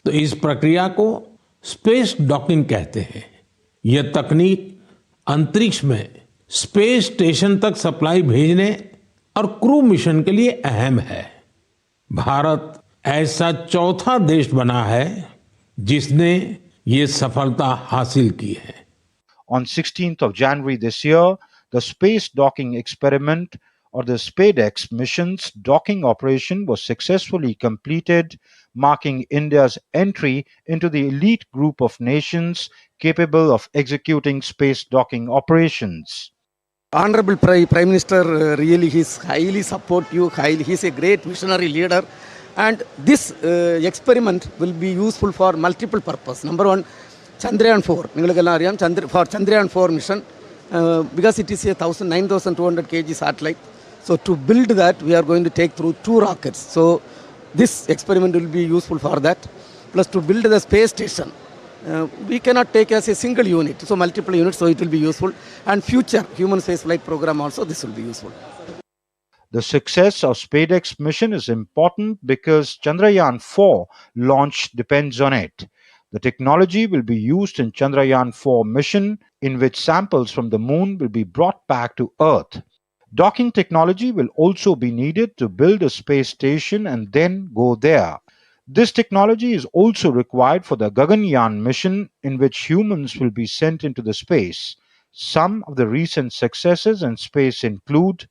तो इस प्रक्रिया को स्पेस डॉकिंग कहते हैं। यह तकनीक अंतरिक्ष में स्पेस स्टेशन तक सप्लाई भेजने और क्रू मिशन के लिए अहम है। भारत ऐसा चौथा देश बना है जिसने ये सफलता हासिल की है। On 16th of January this year, the space docking experiment or the SpaceX mission's docking operation was successfully completed, marking India's entry into the elite group of nations capable of executing space docking operations. Honorable Prime Minister, really he's highly supportive, he's a great visionary leader, and this experiment will be useful for multiple purposes. Number one, Chandrayaan 4. For Chandrayaan 4 mission, because it is a 9,200 kg satellite, so to build that we are going to take through 2 rockets. So this experiment will be useful for that. plus to build the space station, we cannot take as a single unit, so multiple units, so it will be useful. And future human spaceflight program also, this will be useful. The success of SpaceX mission is important because Chandrayaan-4 launch depends on it. The technology will be used in Chandrayaan-4 mission, in which samples from the moon will be brought back to Earth. Docking technology will also be needed to build a space station and then go there. This technology is also required for the Gaganyaan mission, in which humans will be sent into the space. Some of the recent successes in space include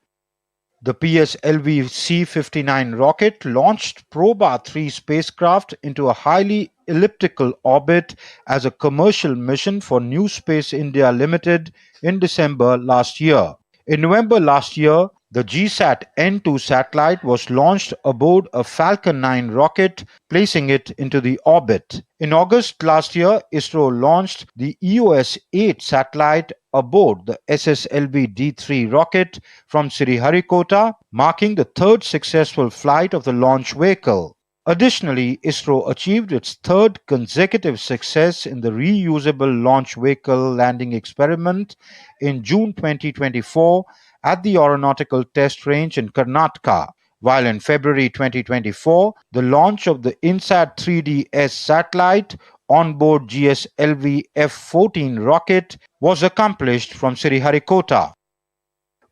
the PSLV C-59 rocket launched Proba 3 spacecraft into a highly elliptical orbit as a commercial mission for New Space India Limited in December last year. In November last year, the GSAT N2 satellite was launched aboard a Falcon 9 rocket, placing it into the orbit. In August last year, ISRO launched the EOS-8 satellite aboard the SSLV-D3 rocket from Sriharikota, marking the third successful flight of the launch vehicle. Additionally, ISRO achieved its third consecutive success in the reusable launch vehicle landing experiment in June 2024 at the Aeronautical Test Range in Karnataka, while in February 2024, the launch of the INSAT 3DS satellite onboard GSLV F-14 rocket was accomplished from Sriharikota.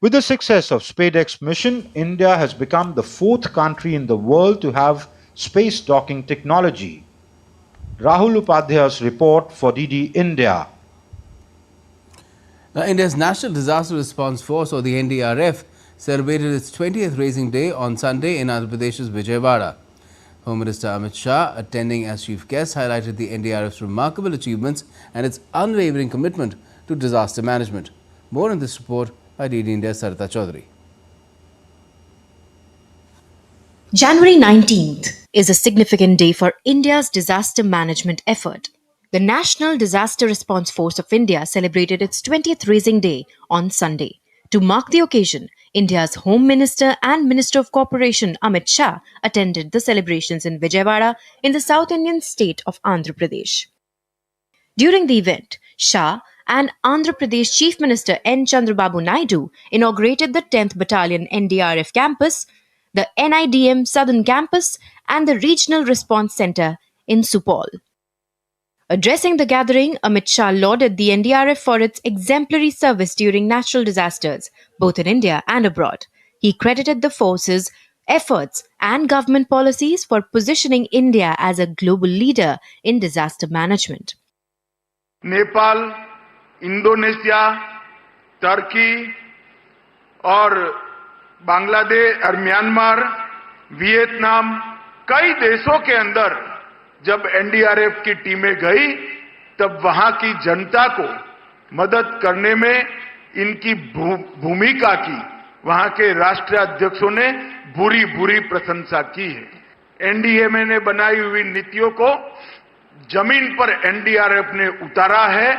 With the success of SpaceX mission, India has become the fourth country in the world to have space docking technology. Rahul Upadhyay's report for DD India. Now, India's National Disaster Response Force, or the NDRF, celebrated its 20th Raising Day on Sunday in Andhra Pradesh's Vijayawada. Home Minister Amit Shah, attending as chief guest, highlighted the NDRF's remarkable achievements and its unwavering commitment to disaster management. More on this report by DD India's Sarita Chaudhary. January 19th is a significant day for India's disaster management effort. The National Disaster Response Force of India celebrated its 20th Raising Day on Sunday. To mark the occasion, India's Home Minister and Minister of Cooperation Amit Shah attended the celebrations in Vijayawada in the South Indian state of Andhra Pradesh. During the event, Shah and Andhra Pradesh Chief Minister N. Chandrababu Naidu inaugurated the 10th Battalion NDRF campus, the NIDM Southern Campus, and the Regional Response Centre in Supol. Addressing the gathering, Amit Shah lauded the NDRF for its exemplary service during natural disasters, both in India and abroad. He credited the force's efforts and government policies for positioning India as a global leader in disaster management. Nepal, Indonesia, Turkey और बांग्लादेश और Myanmar, Vietnam, कई देशों के अंदर जब NDRF की टीमें गई तब वहां की जनता को मदद करने में इनकी भूमिका की वहां के राष्ट्रीय अध्यक्षों ने बुरी प्रशंसा की है। एनडीएमए ने बनाई हुई नीतियों को जमीन पर एनडीआरएफ ने उतारा है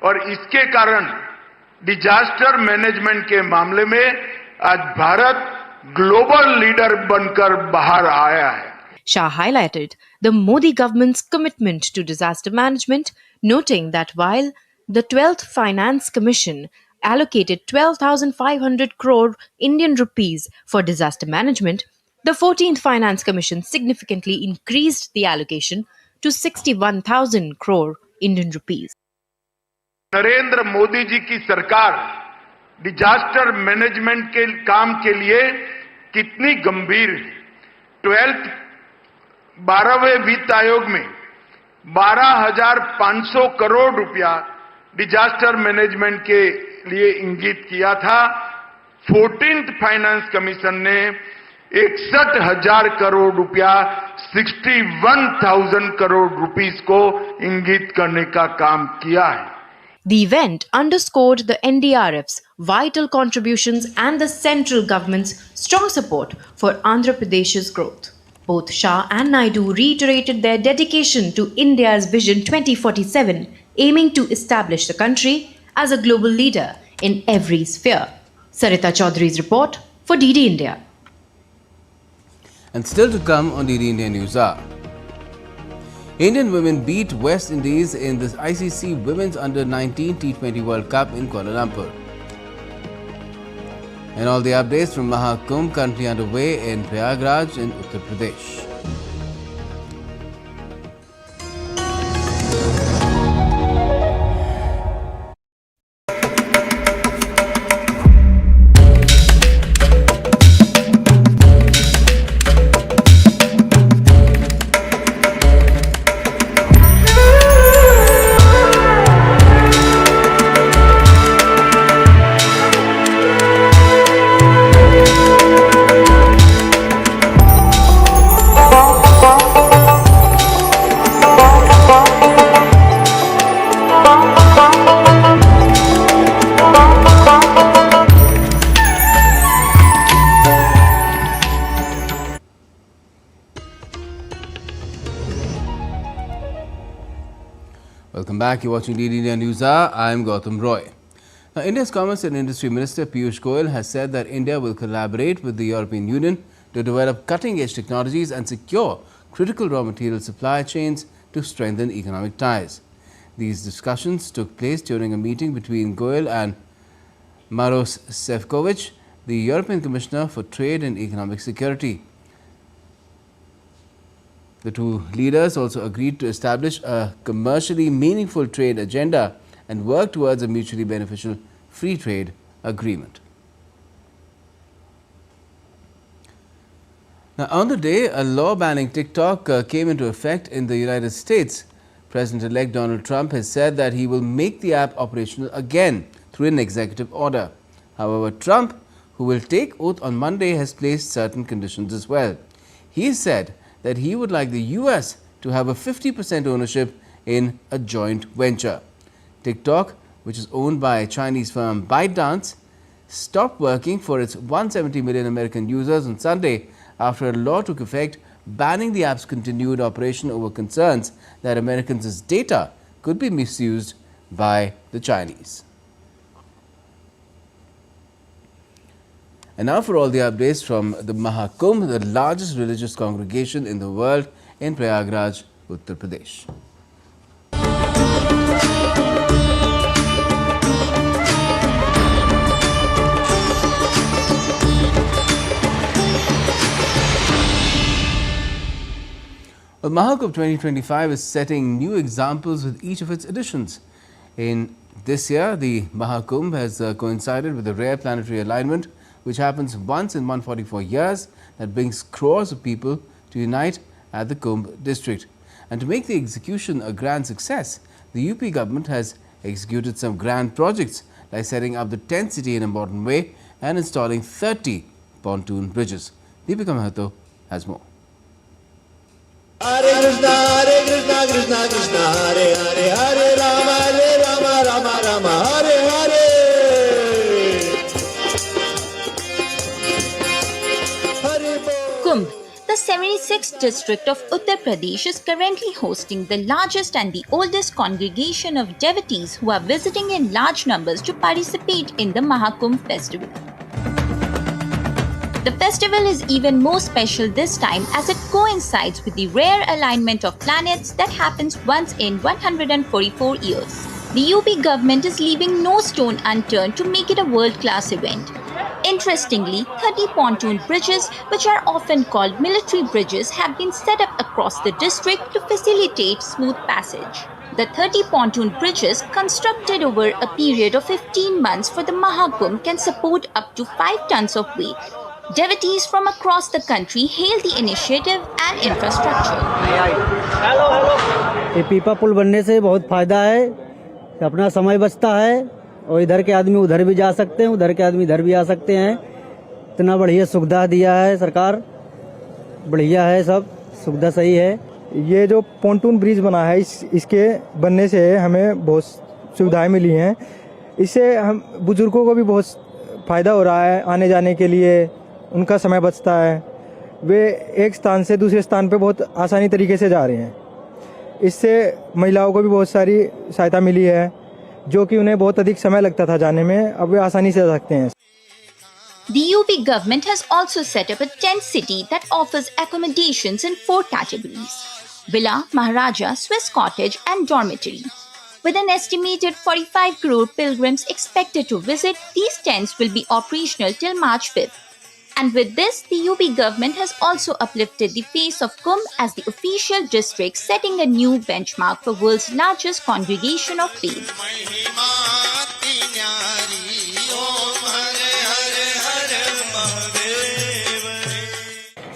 और इसके कारण डिजास्टर मैनेजमेंट के मामले में आज भारत ग्लोबल लीडर बनकर बाहर आया है। Shah highlighted the Modi government's commitment to disaster management, noting that while the 12th Finance Commission allocated 12,500 crore Indian rupees for disaster management, the 14th Finance Commission significantly increased the allocation to 61,000 crore Indian rupees. Narendra Modi ji की सरकार disaster management के काम के लिए कितनी गंभीर है। 12वें वित्त आयोग में 12,500 करोड़ रुपया डिजास्टर मैनेजमेंट के लिए इंगित किया था। 14th फाइनेंस कमीशन ने 61,000 करोड़ रुपया 61,000 करोड़ रुपीस को इंगित करने का काम किया है। The event underscored the NDRF's vital contributions and the central government's strong support for Andhra Pradesh's growth. Both Shah and Naidu reiterated their dedication to India's Vision 2047, aiming to establish the country as a global leader in every sphere. Sarita Chaudhary's report for DD India. And still to come on DD India NewsHour. Indian women beat West Indies in the ICC Women's Under-19 T20 World Cup in Kuala Lumpur. And all the updates from Maha Kumbh currently underway in Prayagraj in Uttar Pradesh. Welcome back. You're watching India NewsHour. I'm Gautam Roy. Now, India's Commerce and Industry Minister Piyush Goyal has said that India will collaborate with the European Union to develop cutting-edge technologies and secure critical raw material supply chains to strengthen economic ties. These discussions took place during a meeting between Goyal and Maros Sefcovic, the European Commissioner for Trade and Economic Security. The two leaders also agreed to establish a commercially meaningful trade agenda and work towards a mutually beneficial free trade agreement. Now, on the day a law banning TikTok came into effect in the United States, President-elect Donald Trump has said that he will make the app operational again through an executive order. However, Trump, who will take oath on Monday, has placed certain conditions as well. He said that he would like the US to have a 50% ownership in a joint venture. TikTok, which is owned by Chinese firm ByteDance, stopped working for its 170 million American users on Sunday after a law took effect banning the app's continued operation over concerns that Americans' data could be misused by the Chinese. And now for all the updates from the Maha Kumbh, the largest religious congregation in the world in Prayagraj, Uttar Pradesh. Well, Maha Kumbh 2025 is setting new examples with each of its editions. In this year, the Maha Kumbh has coincided with a rare planetary alignment which happens once in 144 years that brings crores of people to unite at the Kumbh district. And to make the execution a grand success, the UP government has executed some grand projects like setting up the 10th city in a modern way and installing 30 pontoon bridges. Deepika Mahato has more. Hare Krishna, Krishna Krishna, Hare Hare, Hare Rama, Rama Rama, Hare Hare. Kumbh. The 76th district of Uttar Pradesh is currently hosting the largest and the oldest congregation of devotees who are visiting in large numbers to participate in the Maha Kumbh festival. The festival is even more special this time as it coincides with the rare alignment of planets that happens once in 144 years. The UP government is leaving no stone unturned to make it a world-class event. Interestingly, 30 pontoon bridges, which are often called military bridges, have been set up across the district to facilitate smooth passage. The 30 pontoon bridges, constructed over a period of 15 months for the Maha Kumbh, can support up to 5 tons of weight. Devotees from across the country hail the initiative and infrastructure. ये पीपा पुल बनने से बहुत फायदा है, अपना समय बचता है और इधर के आदमी उधर भी जा सकते हैं, उधर के आदमी इधर भी आ सकते हैं। इतना बढ़िया सुविधा दिया है सरकार, बढ़िया है, सब सुविधा सही है। ये जो पोंटून ब्रिज बना है इसके बनने से हमें बहुत सुविधाएं मिली हैं। इससे हम बुजुर्गों को भी बहुत फायदा हो रहा है, आने जाने के लिए उनका समय बचता है। वे एक स्थान से दूसरे स्थान पे बहुत आसानी तरीके से जा रहे हैं। इससे महिलाओं को भी बहुत सारी सहायता मिली है, जो कि उन्हें बहुत अधिक समय लगता था जाने में, अब वे आसानी से जा सकते हैं। The UP government has also set up a tent city that offers accommodations in 4 categories. villa, Maharaja, Swiss cottage and dormitory. With an estimated 45 crore pilgrims expected to visit, these tents will be operational till March 5th. And with this, the UP government has also uplifted the face of Kumbh as the official district, setting a new benchmark for world's largest congregation of faith.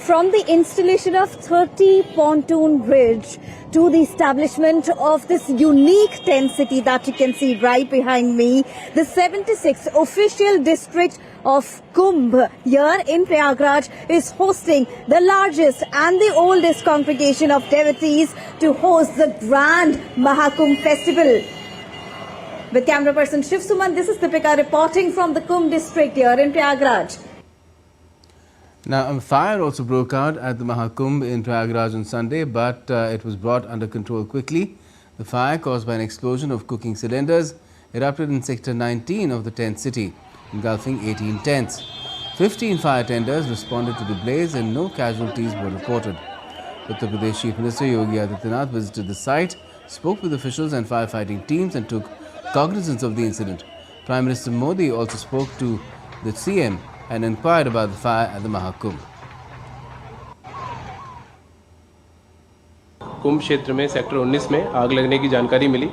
From the installation of 30 pontoon bridge to the establishment of this unique tent city that you can see right behind me, the 76th official district of Kumbh here in Prayagraj is hosting the largest and the oldest congregation of devotees to host the grand Maha Kumbh festival. With camera person Shiv Suman, this is Deepika reporting from the Kumbh district here in Prayagraj. Now, a fire also broke out at the Maha Kumbh in Prayagraj on Sunday, but it was brought under control quickly. The fire, caused by an explosion of cooking cylinders, erupted in Sector 19 of the tent city, engulfing 18 tents. 15 fire tenders responded to the blaze and no casualties were reported. Uttar Pradesh Chief Minister Yogi Adityanath visited the site, spoke with officials and firefighting teams and took cognizance of the incident. Prime Minister Modi also spoke to the CM and inquired about the fire at the Maha Kumbh. कुंभ क्षेत्र में sector 19 में आग लगने की जानकारी मिली,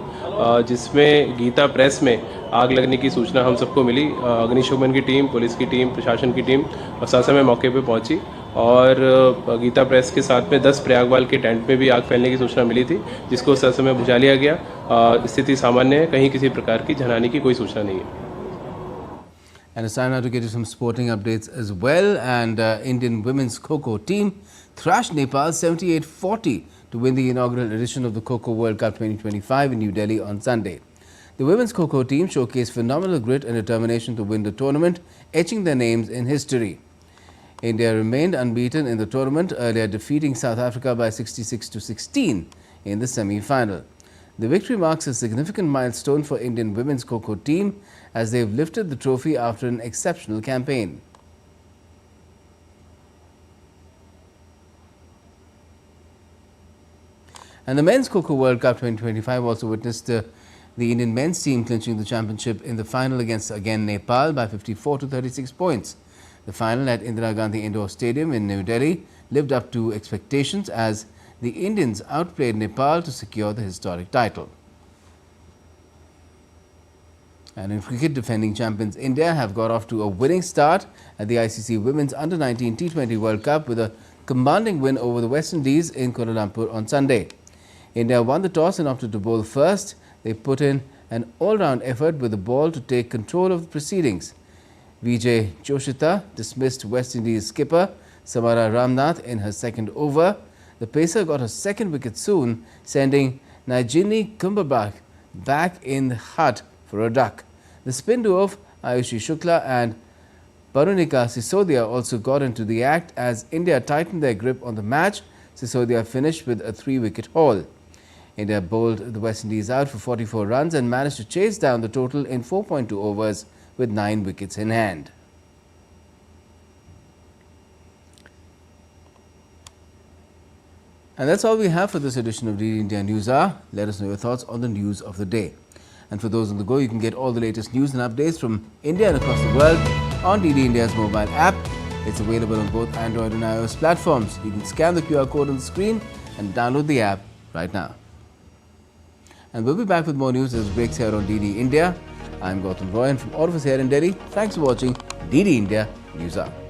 जिसमें Gita press में आग लगने की सूचना हम सबको मिली। अग्निशमन की टीम, पुलिस की टीम, प्रशासन की टीम समय मौके पर पहुंची और गीता प्रेस के साथ में 10 प्रयागवाल के टेंट में भी आग फैलने की सूचना मिली थी, जिसको समय बुझा लिया गया। स्थिति सामान्य है, कहीं किसी प्रकार की जनहानि की कोई सूचना नहीं है। And it's time now to get you some sporting updates as well. And Indian women's Kho Kho team thrashed Nepal 78-40 to win the inaugural edition of the Kho Kho World Cup 2025 in New Delhi on Sunday. The women's Kho Kho team showcased phenomenal grit and determination to win the tournament, etching their names in history. India remained unbeaten in the tournament, earlier defeating South Africa by 66-16 in the semi-final. The victory marks a significant milestone for Indian women's Kho Kho team as they've lifted the trophy after an exceptional campaign. And the men's Kho Kho World Cup 2025 also witnessed the Indian men's team clinching the championship in the final against again Nepal by 54-36 points. The final at Indira Gandhi Indoor Stadium in New Delhi lived up to expectations as the Indians outplayed Nepal to secure the historic title. And in cricket, defending champions India have got off to a winning start at the ICC Women's Under-19 T20 World Cup with a commanding win over the West Indies in Kuala Lumpur on Sunday. India won the toss and opted to bowl first. They put in an all-round effort with the ball to take control of the proceedings. Vijay Joshita dismissed West Indies skipper Samara Ramnath in her second over. The pacer got her second wicket soon, sending Najini Kumbhabak back in the hut for a duck. The spin duo of Ayushi Shukla and Barunika Sisodia also got into the act as India tightened their grip on the match. Sisodia finished with a 3-wicket haul. India bowled the West Indies out for 44 runs and managed to chase down the total in 4.2 overs with 9 wickets in hand. And that's all we have for this edition of DD India NewsHour. Let us know your thoughts on the news of the day. And for those on the go, you can get all the latest news and updates from India and across the world on DD India's mobile app. It's available on both Android and iOS platforms. You can scan the QR code on the screen and download the app right now. And we'll be back with more news as it breaks here on DD India. I'm Gautam Roy, and from all of us here in Delhi, thanks for watching DD India NewsHour.